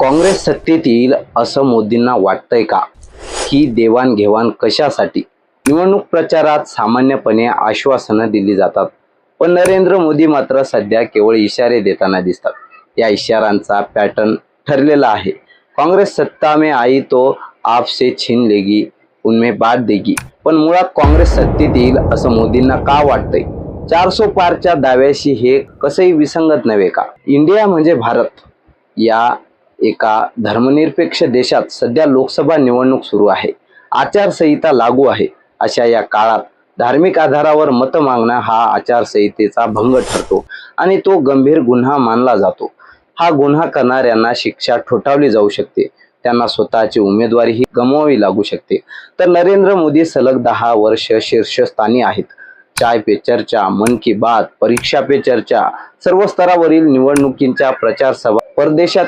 काँग्रेस सत्तेत येईल असं मोदींना वाटतंय का? ही देवाणघेवाण कशासाठी? निवडणूक प्रचारात सामान्यपणे आश्वासनं दिली जातात, पण नरेंद्र मोदी मात्र सध्या केवळ इशारे देताना दिसतात. या इशाऱ्यांचा पॅटर्न ठरलेला आहे. काँग्रेस सत्ता में आई तो आपसे छीन लेगी, उनमें बांट देगी. पण मुळात काँग्रेस सत्तेत येईल असं मोदींना का वाटतंय? 400 पारच्या दाव्याशी हे कसंही विसंगत नव्हे का? इंडिया म्हणजे भारत या एका धर्मनिरपेक्ष देशात सध्या लोकसभा निवडणूक सुरू आहे. आचारसंहिता लागू आहे. अशा या काळात धार्मिक आधारावर मत मागणं हा आचारसंहितेचा भंग ठरतो आणि तो गंभीर गुन्हा मानला जातो. हा गुन्हा करणाऱ्यांना शिक्षा ठोठावली जाऊ शकते. त्यांना स्वतःची उमेदवारीही गमवावी लागू शकते. तर नरेंद्र मोदी सलग 10 वर्ष शीर्षस्थानी आहेत. चाय पे चर्चा, मन की बात, परीक्षा पे चर्चा, सर्व स्तरावरील निवडणुकींच्या प्रचार सभा, परदेशात